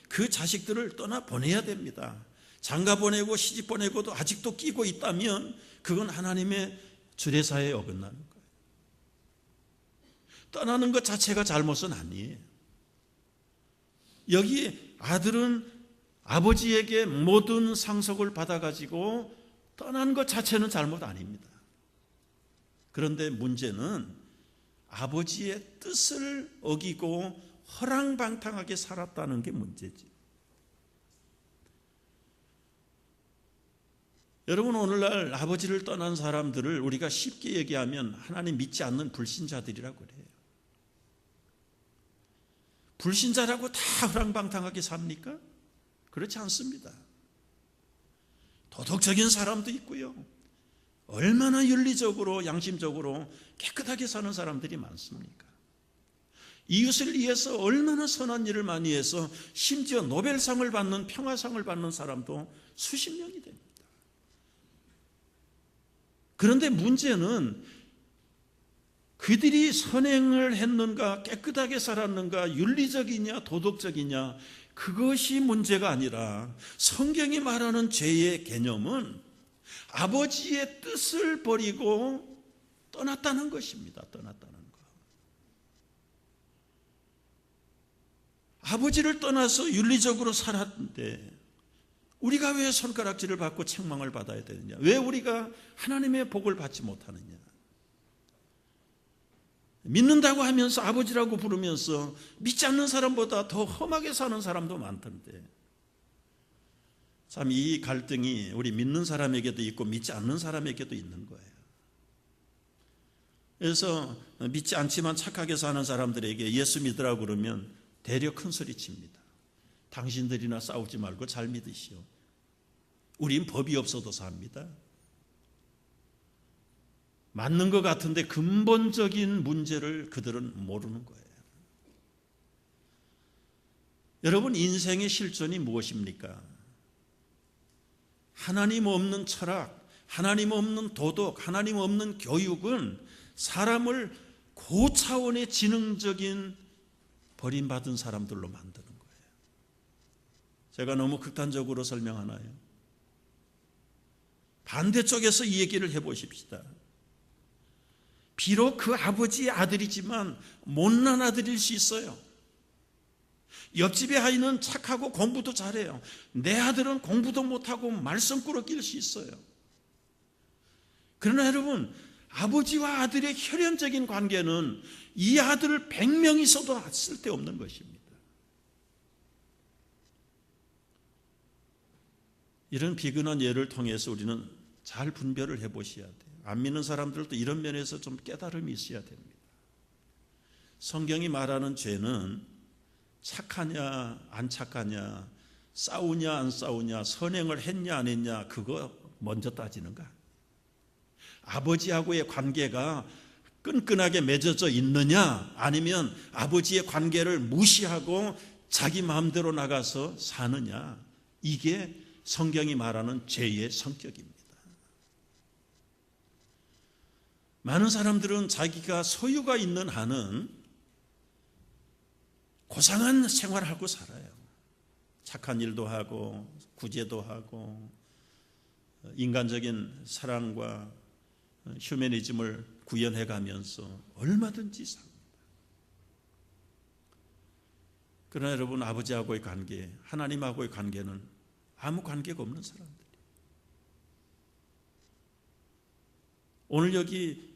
그 자식들을 떠나 보내야 됩니다. 장가 보내고 시집 보내고도 아직도 끼고 있다면 그건 하나님의 주례사에 어긋나는 거예요. 떠나는 것 자체가 잘못은 아니에요. 여기 아들은 아버지에게 모든 상속을 받아가지고 떠난 것 자체는 잘못 아닙니다. 그런데 문제는 아버지의 뜻을 어기고 허랑방탕하게 살았다는 게 문제지. 여러분, 오늘날 아버지를 떠난 사람들을 우리가 쉽게 얘기하면 하나님 믿지 않는 불신자들이라고 그래요. 불신자라고 다 허랑방탕하게 삽니까? 그렇지 않습니다. 도덕적인 사람도 있고요, 얼마나 윤리적으로 양심적으로 깨끗하게 사는 사람들이 많습니까? 이웃을 위해서 얼마나 선한 일을 많이 해서 심지어 노벨상을 받는, 평화상을 받는 사람도 수십 명이 됩니다. 그런데 문제는 그들이 선행을 했는가, 깨끗하게 살았는가, 윤리적이냐 도덕적이냐, 그것이 문제가 아니라 성경이 말하는 죄의 개념은 아버지의 뜻을 버리고 떠났다는 것입니다. 떠났다는 것. 아버지를 떠나서 윤리적으로 살았는데 우리가 왜 손가락질을 받고 책망을 받아야 되느냐? 왜 우리가 하나님의 복을 받지 못하느냐? 믿는다고 하면서 아버지라고 부르면서 믿지 않는 사람보다 더 험하게 사는 사람도 많던데, 참 이 갈등이 우리 믿는 사람에게도 있고 믿지 않는 사람에게도 있는 거예요. 그래서 믿지 않지만 착하게 사는 사람들에게 예수 믿으라고 그러면 대려 큰 소리 칩니다. 당신들이나 싸우지 말고 잘 믿으시오. 우린 법이 없어도 삽니다. 맞는 것 같은데 근본적인 문제를 그들은 모르는 거예요. 여러분, 인생의 실존이 무엇입니까? 하나님 없는 철학, 하나님 없는 도덕, 하나님 없는 교육은 사람을 고차원의 지능적인 버림받은 사람들로 만드는 거예요. 제가 너무 극단적으로 설명하나요? 반대쪽에서 이 얘기를 해보십시다. 비록 그 아버지의 아들이지만 못난 아들일 수 있어요. 옆집의 아이는 착하고 공부도 잘해요. 내 아들은 공부도 못하고 말썽꾸러 낄 수 있어요. 그러나 여러분, 아버지와 아들의 혈연적인 관계는 이 아들을 100명 있어도 쓸데없는 것입니다. 이런 비근한 예를 통해서 우리는 잘 분별을 해보셔야 돼요. 안 믿는 사람들도 이런 면에서 좀 깨달음이 있어야 됩니다. 성경이 말하는 죄는 착하냐 안 착하냐, 싸우냐 안 싸우냐, 선행을 했냐 안 했냐, 그거 먼저 따지는가? 아버지하고의 관계가 끈끈하게 맺어져 있느냐, 아니면 아버지의 관계를 무시하고 자기 마음대로 나가서 사느냐, 이게 성경이 말하는 죄의 성격입니다. 많은 사람들은 자기가 소유가 있는 한은 고상한 생활을 하고 살아요. 착한 일도 하고 구제도 하고 인간적인 사랑과 휴머니즘을 구현해가면서 얼마든지 삽니다. 그러나 여러분, 아버지하고의 관계, 하나님하고의 관계는 아무 관계가 없는 사람들이. 오늘 여기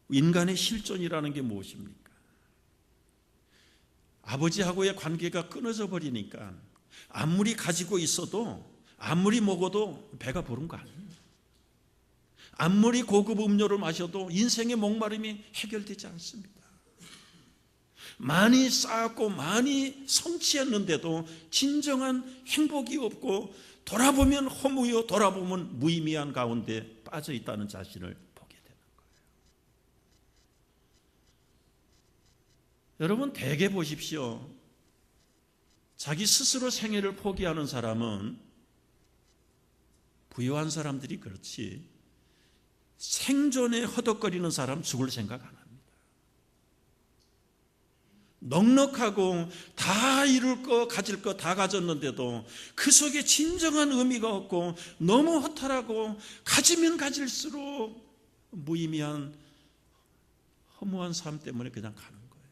인간의 실존이라는 게 무엇입니까? 아버지하고의 관계가 끊어져 버리니까 아무리 가지고 있어도, 아무리 먹어도 배가 부른 거 아니에요. 아무리 고급 음료를 마셔도 인생의 목마름이 해결되지 않습니다. 많이 쌓았고 많이 성취했는데도 진정한 행복이 없고, 돌아보면 허무요, 돌아보면 무의미한 가운데 빠져 있다는 자신을 보게 되는 거예요. 여러분, 대개 보십시오. 자기 스스로 생애를 포기하는 사람은, 부유한 사람들이 그렇지, 생존에 허덕거리는 사람 죽을 생각 안 합니다. 넉넉하고 다 이룰 거 가질 거 다 가졌는데도 그 속에 진정한 의미가 없고 너무 허탈하고 가지면 가질수록 무의미한 허무한 삶 때문에 그냥 가는 거예요.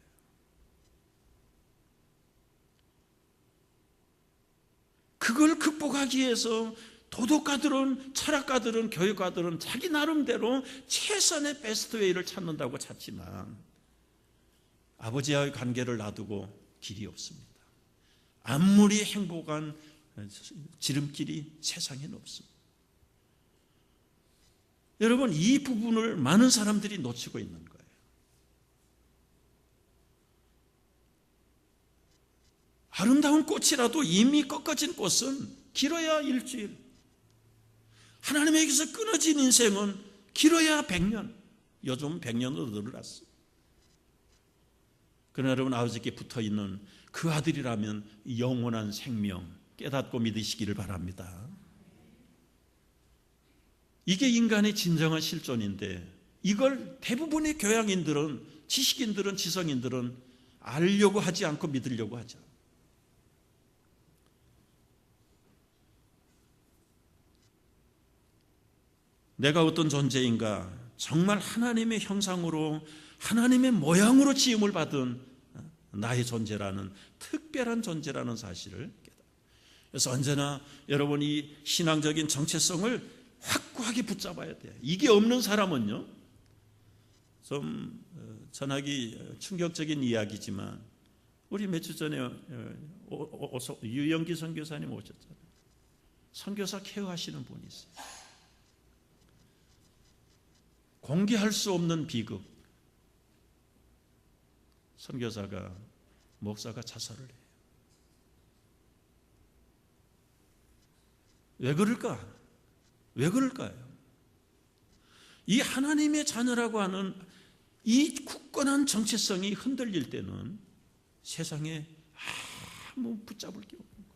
그걸 극복하기 위해서 도덕가들은, 철학가들은, 교육가들은 자기 나름대로 최선의 베스트웨이를 찾는다고 찾지만 아버지와의 관계를 놔두고 길이 없습니다. 아무리 행복한 지름길이 세상에는 없습니다. 여러분, 이 부분을 많은 사람들이 놓치고 있는 거예요. 아름다운 꽃이라도 이미 꺾어진 꽃은 길어야 일주일, 하나님에게서 끊어진 인생은 길어야 100년, 요즘 100년으로 늘어났어요. 그러나 여러분, 아버지께 붙어있는 그 아들이라면 영원한 생명 깨닫고 믿으시기를 바랍니다. 이게 인간의 진정한 실존인데 이걸 대부분의 교양인들은, 지식인들은, 지성인들은 알려고 하지 않고 믿으려고 하죠. 내가 어떤 존재인가, 정말 하나님의 형상으로, 하나님의 모양으로 지음을 받은 나의 존재라는, 특별한 존재라는 사실을 깨달아요. 그래서 언제나 여러분, 이 신앙적인 정체성을 확고하게 붙잡아야 돼요. 이게 없는 사람은요, 좀 전하기 충격적인 이야기지만 우리 몇 주 전에 유영기 선교사님 오셨잖아요. 선교사 케어하시는 분이 있어요. 공개할 수 없는 비극. 선교사가, 목사가 자살을 해요. 왜 그럴까? 왜 그럴까요? 이 하나님의 자녀라고 하는 이 굳건한 정체성이 흔들릴 때는 세상에 아무 붙잡을 게 없는 거예요.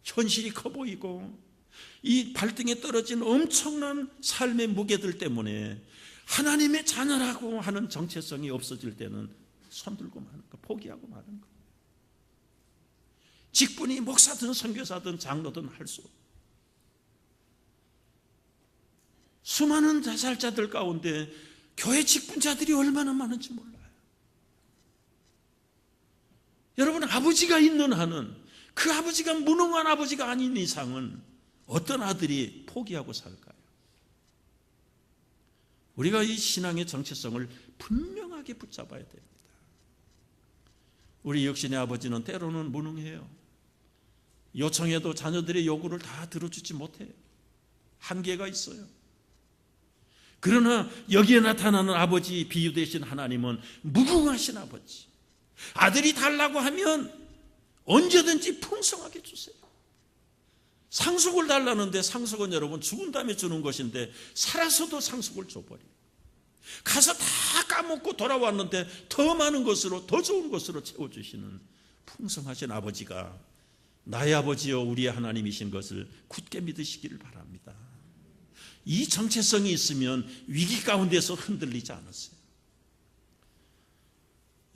현실이 커 보이고 이 발등에 떨어진 엄청난 삶의 무게들 때문에 하나님의 자녀라고 하는 정체성이 없어질 때는 손들고 마는 거, 포기하고 마는 거. 직분이 목사든 선교사든 장로든 할 수 없고, 수많은 자살자들 가운데 교회 직분자들이 얼마나 많은지 몰라요. 여러분, 아버지가 있는 한은, 그 아버지가 무능한 아버지가 아닌 이상은 어떤 아들이 포기하고 살까요? 우리가 이 신앙의 정체성을 분명하게 붙잡아야 됩니다. 우리 육신의 아버지는 때로는 무능해요. 요청해도 자녀들의 요구를 다 들어주지 못해요. 한계가 있어요. 그러나 여기에 나타나는 아버지 비유되신 하나님은 무궁하신 아버지. 아들이 달라고 하면 언제든지 풍성하게 주세요. 상속을 달라는데, 상속은 여러분 죽은 다음에 주는 것인데 살아서도 상속을 줘버려요. 가서 다 까먹고 돌아왔는데 더 많은 것으로, 더 좋은 것으로 채워주시는 풍성하신 아버지가 나의 아버지요 우리의 하나님이신 것을 굳게 믿으시기를 바랍니다. 이 정체성이 있으면 위기 가운데서 흔들리지 않았어요.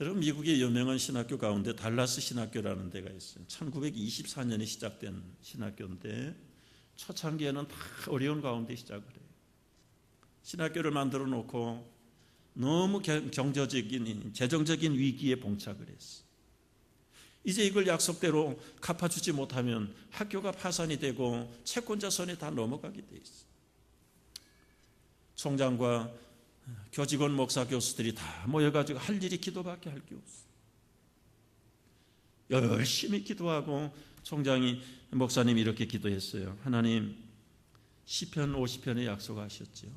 여러분, 미국의 유명한 신학교 가운데 달라스 신학교라는 데가 있어요. 1924년에 시작된 신학교인데 초창기에는 다 어려운 가운데 시작을 해요. 신학교를 만들어 놓고 너무 경제적인, 재정적인 위기에 봉착을 했어요. 이제 이걸 약속대로 갚아주지 못하면 학교가 파산이 되고 채권자 손에 다 넘어가게 돼 있어요. 총장과 교직원, 목사, 교수들이 다 모여가지고 할 일이 기도밖에 할 게 없어요. 열심히 기도하고 총장이, 목사님이 이렇게 기도했어요. 하나님, 시편 50편에 약속하셨죠.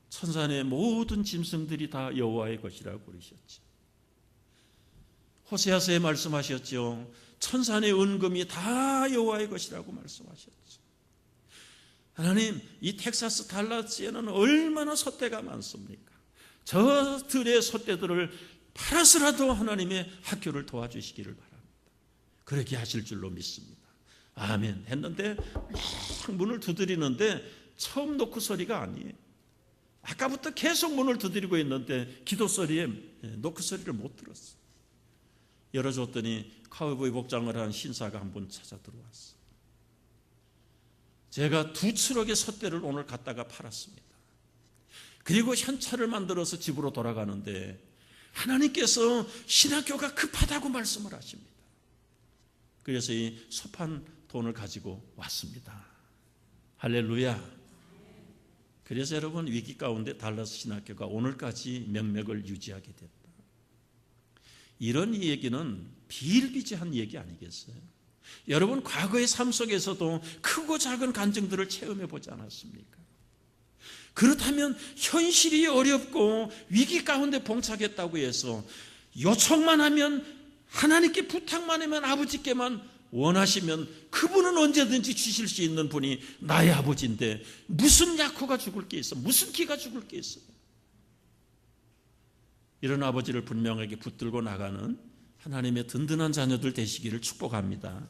천산의 모든 짐승들이 다 여호와의 것이라고 그러셨죠. 호세아서에 말씀하셨죠. 천산의 은금이 다 여호와의 것이라고 말씀하셨죠. 하나님, 이 텍사스 달라스에는 얼마나 솥대가 많습니까? 저들의 솥대들을 팔아서라도 하나님의 학교를 도와주시기를 바랍니다. 그렇게 하실 줄로 믿습니다. 아멘 했는데 막 문을 두드리는데 처음 놓고 소리가 아니에요. 아까부터 계속 문을 두드리고 있는데 기도 소리에 노크 소리를 못 들었어. 열어줬더니 카우보이 복장을 한 신사가 한 분 찾아 들어왔어. 제가 2트럭의 솥대를 오늘 갖다가 팔았습니다. 그리고 현찰을 만들어서 집으로 돌아가는데 하나님께서 신학교가 급하다고 말씀을 하십니다. 그래서 이 섭한 돈을 가지고 왔습니다. 할렐루야. 그래서 여러분, 위기 가운데 달라스 신학교가 오늘까지 명맥을 유지하게 됐다. 이런 얘기는 비일비재한 얘기 아니겠어요? 여러분, 과거의 삶 속에서도 크고 작은 간증들을 체험해 보지 않았습니까? 그렇다면 현실이 어렵고 위기 가운데 봉착했다고 해서 요청만 하면, 하나님께 부탁만 하면, 아버지께만 원하시면 그분은 언제든지 주실 수 있는 분이 나의 아버지인데 무슨 야코가 죽을 게 있어? 무슨 기가 죽을 게 있어? 이런 아버지를 분명하게 붙들고 나가는 하나님의 든든한 자녀들 되시기를 축복합니다.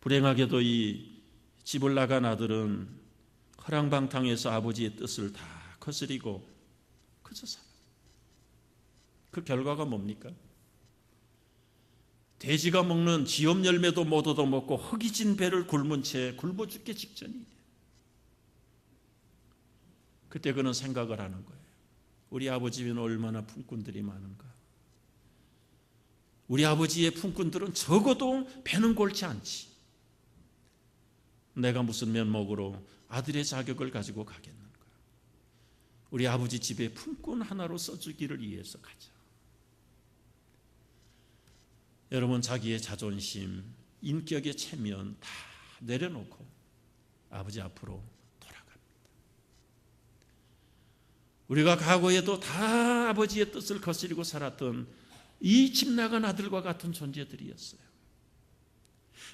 불행하게도 이 집을 나간 아들은 허랑방탕에서 아버지의 뜻을 다 거스리고 그저 살아. 그 결과가 뭡니까? 돼지가 먹는 지엽 열매도 못 얻어먹고 허기진 배를 굶은 채 굶어 죽기 직전이에요. 그때 그는 생각을 하는 거예요. 우리 아버지는 얼마나 품꾼들이 많은가. 우리 아버지의 품꾼들은 적어도 배는 골치 않지. 내가 무슨 면목으로 아들의 자격을 가지고 가겠는가. 우리 아버지 집에 품꾼 하나로 써주기를 위해서 가자. 여러분, 자기의 자존심, 인격의 체면 다 내려놓고 아버지 앞으로 돌아갑니다. 우리가 과거에도 다 아버지의 뜻을 거스리고 살았던 이 집 나간 아들과 같은 존재들이었어요.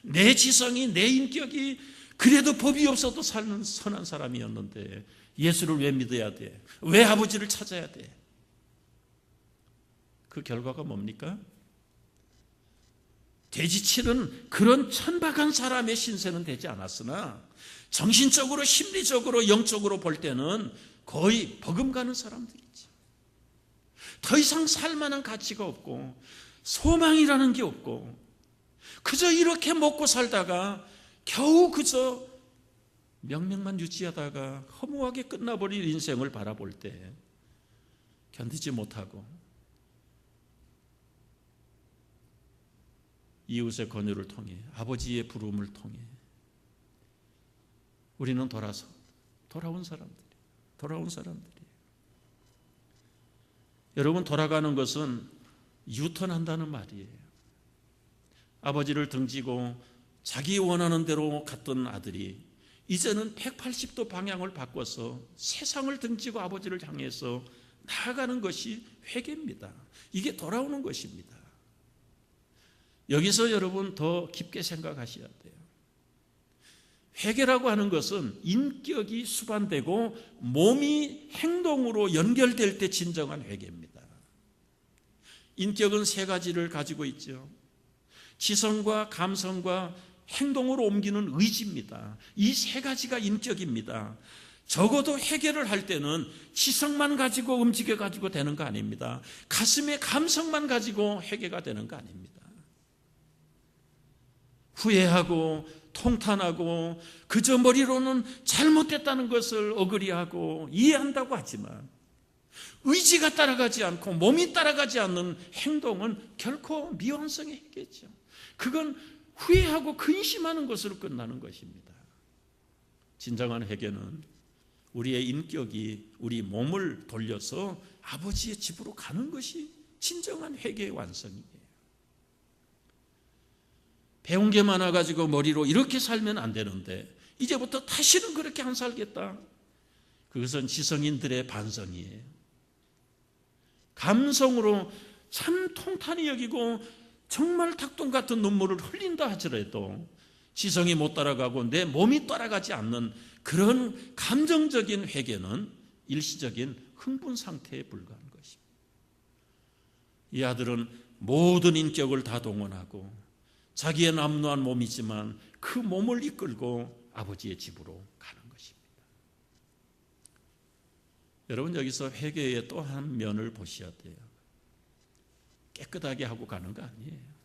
내 지성이, 내 인격이 그래도 법이 없어도 사는 선한 사람이었는데 예수를 왜 믿어야 돼? 왜 아버지를 찾아야 돼? 그 결과가 뭡니까? 돼지치는 그런 천박한 사람의 신세는 되지 않았으나 정신적으로, 심리적으로, 영적으로 볼 때는 거의 버금가는 사람들이지. 더 이상 살만한 가치가 없고 소망이라는 게 없고 그저 이렇게 먹고 살다가 겨우 그저 명맥만 유지하다가 허무하게 끝나버릴 인생을 바라볼 때 견디지 못하고 이웃의 권유를 통해, 아버지의 부름을 통해 우리는 돌아온 사람들이. 여러분, 돌아가는 것은 유턴한다는 말이에요. 아버지를 등지고 자기 원하는 대로 갔던 아들이 이제는 180도 방향을 바꿔서 세상을 등지고 아버지를 향해서 나아가는 것이 회개입니다. 이게 돌아오는 것입니다. 여기서 여러분 더 깊게 생각하셔야 돼요. 회개라고 하는 것은 인격이 수반되고 몸이 행동으로 연결될 때 진정한 회개입니다. 인격은 3가지를 가지고 있죠. 지성과 감성과 행동으로 옮기는 의지입니다. 이 3가지가 인격입니다. 적어도 회개를 할 때는 지성만 가지고 움직여 가지고 되는 거 아닙니다. 가슴의 감성만 가지고 회개가 되는 거 아닙니다. 후회하고 통탄하고 그저 머리로는 잘못됐다는 것을 어그리하고 이해한다고 하지만 의지가 따라가지 않고 몸이 따라가지 않는 행동은 결코 미완성의 회개죠. 그건 후회하고 근심하는 것으로 끝나는 것입니다. 진정한 회개는 우리의 인격이 우리 몸을 돌려서 아버지의 집으로 가는 것이 진정한 회개의 완성이에요. 배운 게 많아가지고 머리로 이렇게 살면 안 되는데 이제부터 다시는 그렇게 안 살겠다. 그것은 지성인들의 반성이에요. 감성으로 참 통탄히 여기고 정말 닭똥 같은 눈물을 흘린다 하더라도 지성이 못 따라가고 내 몸이 따라가지 않는 그런 감정적인 회개는 일시적인 흥분 상태에 불과한 것입니다. 이 아들은 모든 인격을 다 동원하고 자기의 남루한 몸이지만 그 몸을 이끌고 아버지의 집으로 가는 것입니다. 여러분 여기서 회개의 또 한 면을 보셔야 돼요. 깨끗하게 하고 가는 거 아니에요.